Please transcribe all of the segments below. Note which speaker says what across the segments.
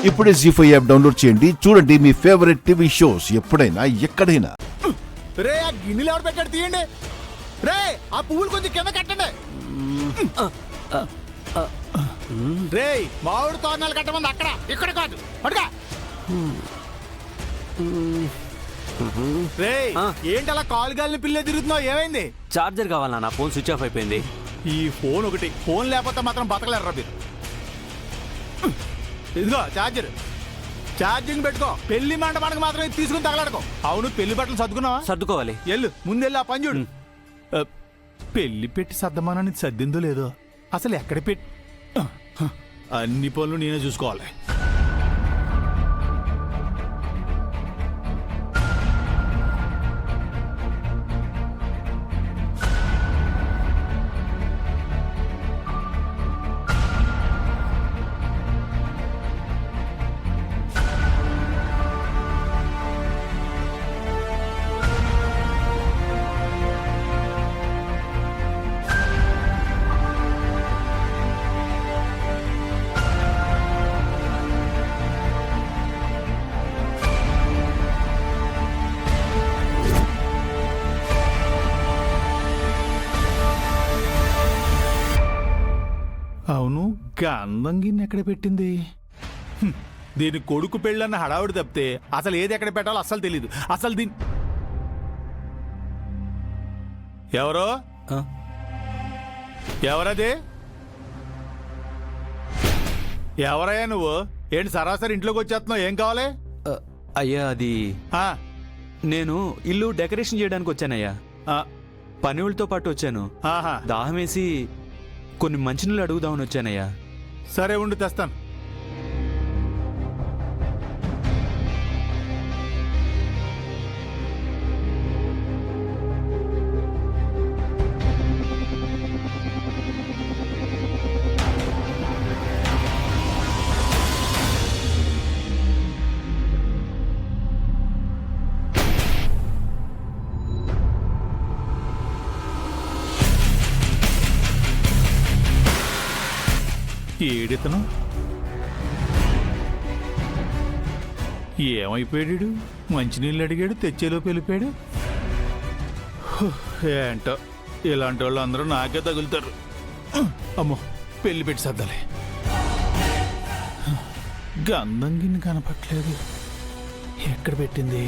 Speaker 1: ఇప్పుడే జీ5 app download చేయండి. చూడండి మీ ఫేవరెట్ టీవీ షోస్ ఎప్పుడైనా ఎక్కడైనా.
Speaker 2: రే ఆ గిన్నెలు ఎవరు పెట్టాడు తీయండి. రే ఆ పువ్వులు కొంచెం కింద కట్టండి. రే మామిడి తోరణాలు కట్టమంది అక్కడ ఇక్కడ కాదు పడుగా. రే ఏంటి అలా కాలు గాలిని పిల్లే తిరుగుతున్నావు? ఏమైంది?
Speaker 3: చార్జర్ కావాలా? నా ఫోన్ స్విచ్ ఆఫ్ అయిపోయింది.
Speaker 2: ఈ ఫోన్ ఒకటి, ఫోన్ లేకపోతే మాత్రం బతకలేరు మీరు. ఇదిగో చార్జర్, ఛార్జింగ్ పెట్టుకో. పెళ్లి మండపానికి మాత్రం తీసుకుని తగలాడుకో. అవును పెళ్లి బట్టలు సర్దుకున్నావా?
Speaker 3: సర్దుకోవాలి.
Speaker 2: ఎల్లు ముందెళ్ళి ఆ పని చూడు. పెళ్లి పెట్టి సర్దమానాన్ని సర్దిందో లేదో అసలు ఎక్కడ పెట్టి. అన్ని పనులు నేనే చూసుకోవాలి. అవును గంధం గిన్నె ఎక్కడ పెట్టింది? దీని కొడుకు పెళ్ళన్న హడావుడి తప్పితే అసలు ఏది ఎక్కడ పెట్టాలో అస్సలు తెలీదు. అసలు దీని ఎవరో ఎవరది? ఎవరయ్యా నువ్వు? ఏంటి సరాసరి ఇంట్లోకి వచ్చేస్తున్నావు? ఏం కావాలి?
Speaker 3: అయ్యా అది
Speaker 2: ఆ,
Speaker 3: నేను ఇల్లు డెకరేషన్ చేయడానికి వచ్చానయ్యా.
Speaker 2: ఆ,
Speaker 3: పనివులతో పాటు వచ్చాను.
Speaker 2: ఆహా.
Speaker 3: దాహం వేసి కొన్ని మంచినీళ్ళు అడుగుదామని వచ్చానయ్యా.
Speaker 2: సరే ఉండు తెస్తాను. ఏడితను ఏమైపోయాడు? మంచినీళ్ళు అడిగాడు, తెచ్చేలోపు వెళ్ళిపోయాడు. ఏంటో ఇలాంటి వాళ్ళు అందరూ నాకే తగులుతారు. అమ్మో పెళ్లి పెట్టి సర్దాలి. గంధం గిన్నె కనపట్లేదు, ఎక్కడ పెట్టింది?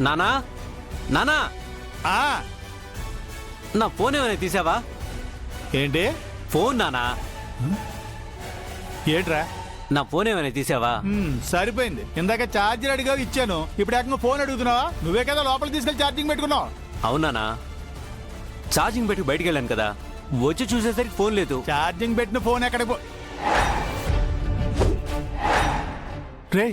Speaker 3: నానా, నానా,
Speaker 2: ఆ
Speaker 3: నా ఫోన్ ఏమైనా తీసావా?
Speaker 2: ఏంటి
Speaker 3: ఫోన్ నానా,
Speaker 2: ఏంట్రా?
Speaker 3: నా ఫోన్ ఏమైనా తీసావా?
Speaker 2: సరిపోయింది. ఇందాక ఛార్జర్ అడిగా ఇచ్చాను, ఇప్పుడు ఏకంగా ఫోన్ అడుగుతున్నావా? నువ్వే కదా లోపలికి తీసుకెళ్ళి ఛార్జింగ్ పెట్టుకున్నావు.
Speaker 3: అవునానా? ఛార్జింగ్ పెట్టి బయటికి వెళ్ళాను కదా, వచ్చి చూసేసరికి ఫోన్ లేదు.
Speaker 2: ఛార్జింగ్ పెట్టిన ఫోన్ ఎక్కడ రే?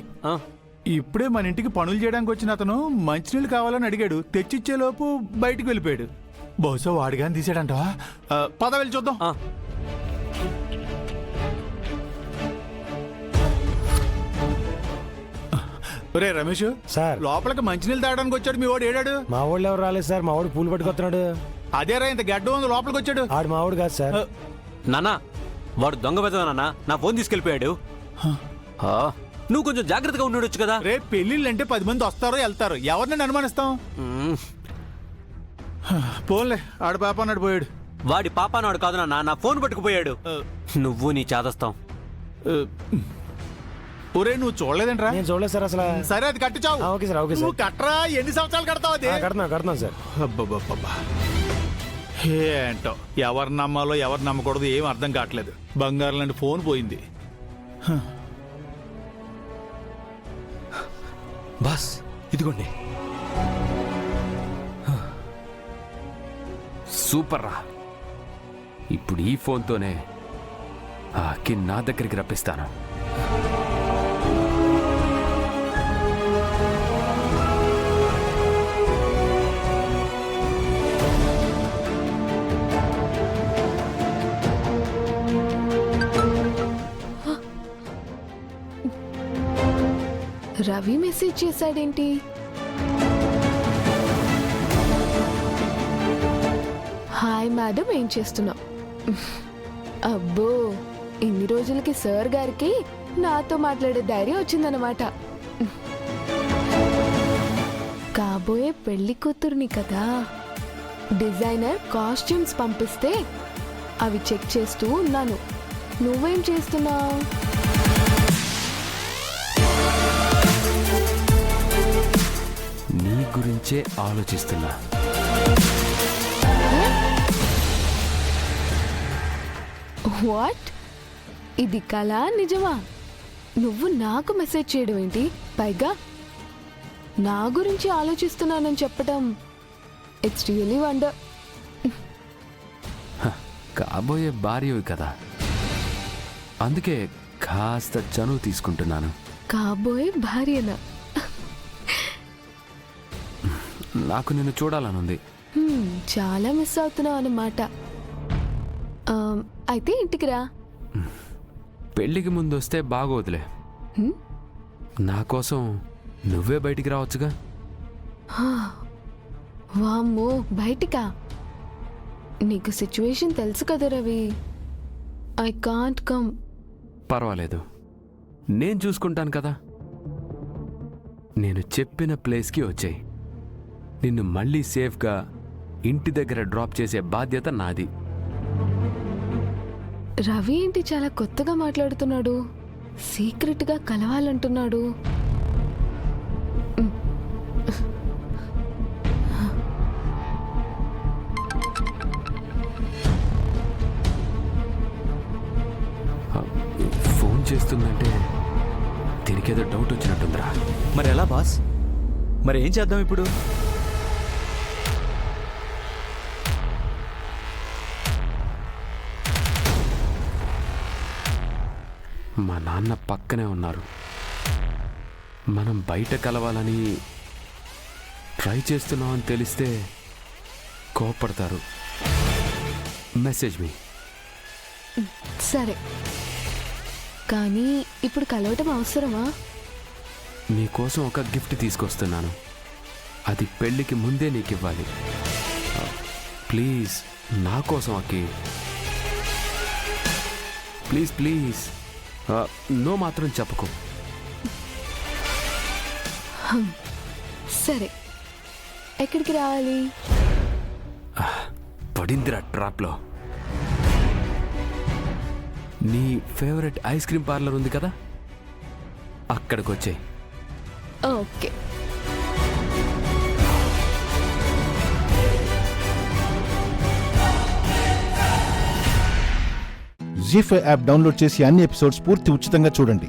Speaker 2: ఇప్పుడే మన ఇంటికి పనులు చేయడానికి వచ్చిన అతను మంచినీళ్ళు కావాలని అడిగాడు, తెచ్చిచ్చేలోపు బయటికి వెళ్ళిపోయాడు. బహుశా వాడిగాని తీసాడంటవా? పద వెళ్ళి చూద్దాం. రే రమేష్
Speaker 4: సార్,
Speaker 2: లోపలికి మంచినీళ్ళు తాగడానికి వచ్చాడు మీ వాడు. ఏడాడు?
Speaker 4: మా వాళ్ళు ఎవరు రాలేదు సార్. మా వాడు పూలు పట్టుకొస్తున్నాడు.
Speaker 2: అదేరా ఇంత గడ్డ ఉంది లోపలికి వచ్చాడు.
Speaker 4: ఆడు మా వాడు కాదు సార్.
Speaker 3: నానా, వాడు దొంగ పెద్దవా నాన్న? నా ఫోన్ తీసుకెళ్ళిపోయాడు. నువ్వు కొంచెం జాగ్రత్తగా ఉండొచ్చు కదా.
Speaker 2: రేపు పెళ్లిళ్ళంటే 10 మంది వస్తారో వెళ్తారు, ఎవరిని అనుమానిస్తాం? పోన్లే, ఆడు పాప అన్నాడు పోయాడు.
Speaker 3: వాడి పాప నాడు కాదు నాన్న, నా ఫోన్ పట్టుకుపోయాడు. నువ్వు నీ చాదస్తాం.
Speaker 2: ఒరే నువ్వు చూడలేదంట్రా?
Speaker 4: నేను చూడలేదు సార్ అసలు.
Speaker 2: సరే అది కట్టించావు.
Speaker 4: Okay sir, okay sir.
Speaker 2: నువ్వు కట్టరా, ఎన్ని సంవత్సరాలు కడతావు? అది
Speaker 4: కడుతున్నా సార్.
Speaker 2: అబ్బబ్బబ్బా, ఏంటో ఎవరు నమ్మాలో ఎవరు నమ్మకూడదు ఏం అర్థం కావట్లేదు. బంగారం లాంటి ఫోన్ పోయింది.
Speaker 3: బాస్ ఇదిగోండి.
Speaker 5: సూపర్ రా. ఇప్పుడు ఈ ఫోన్తోనే ఆ అక్కిని నా దగ్గరికి రప్పిస్తాను.
Speaker 6: రవి మెసేజ్ చేశాడేంటి? హాయ్ మేడం, ఏం చేస్తున్నావు? అబ్బో, ఇన్ని రోజులకి సార్ గారికి నాతో మాట్లాడే ధైర్యం వచ్చిందనమాట. కాబోయే పెళ్లి కూతుర్ని కదా. డిజైనర్ కాస్ట్యూమ్స్ పంపిస్తే అవి చెక్ చేస్తూ ఉన్నాను. నువ్వేం చేస్తున్నావు?
Speaker 5: నీ గురించే ఆలోచిస్తున్నా.
Speaker 6: వాట్? ఇది కళ నిజమా? నువ్వు నాకు మెసేజ్ చేయడం ఏంటి? పైగా నా గురించి ఆలోచిస్తున్నానని చెప్పటం ఇట్స్ రియలీ వండర్.
Speaker 5: కాబోయే భార్యవి కదా, అందుకే కాస్త చనువు తీసుకుంటున్నాను.
Speaker 6: కాబోయే భార్యనా?
Speaker 5: నాకు నిన్ను చూడాలనుంది.
Speaker 6: చాలా మిస్ అవుతున్నావు అన్నమాట. అయితే ఇంటికి రా.
Speaker 5: పెళ్లికి ముందు వస్తే బాగోదులే.
Speaker 6: హ్మ్?
Speaker 5: నా కోసం నువ్వే బయటికి రావచ్చుగా.
Speaker 6: వామ్మో, బయటికా? నీకు సిచ్యువేషన్ తెలుసు కదా రవి. I can't come.
Speaker 5: పర్వాలేదు, నేను చూసుకుంటాను కదా. నేను చెప్పిన ప్లేస్కి వచ్చేయి. నిన్ను మళ్ళీ సేఫ్గా ఇంటి దగ్గర డ్రాప్ చేసే బాధ్యత నాది.
Speaker 6: రవి ఏంటి చాలా కొత్తగా మాట్లాడుతున్నాడు? సీక్రెట్గా కలవాలంటున్నాడు.
Speaker 5: ఫోన్ చేస్తుందంటే దీనికేదో డౌట్ వచ్చినట్టుందిరా.
Speaker 3: మరి ఎలా బాస్? మరి ఏం చేద్దాం ఇప్పుడు?
Speaker 5: మా నాన్న పక్కనే ఉన్నారు. మనం బయట కలవాలని ట్రై చేస్తున్నామని తెలిస్తే కోపడతారు. మెసేజ్ మీ.
Speaker 6: సరే, కానీ ఇప్పుడు కలవటం అవసరమా?
Speaker 5: నీకోసం ఒక గిఫ్ట్ తీసుకొస్తున్నాను. అది పెళ్ళికి ముందే నీకు ఇవ్వాలి. ప్లీజ్, నా కోసం అక్కి. ప్లీజ్ ప్లీజ్, నో మాత్రం చెప్పకు.
Speaker 6: సరే, ఎక్కడికి రావాలి?
Speaker 5: పడిందిరా ట్రాప్లో. నీ ఫేవరెట్ ఐస్ క్రీమ్ పార్లర్ ఉంది కదా, అక్కడికి వచ్చే.
Speaker 6: ఓకే.
Speaker 1: జీ5 యాప్ డౌన్లోడ్ చేసి అన్ని ఎపిసోడ్స్ పూర్తి ఉచితంగా చూడండి.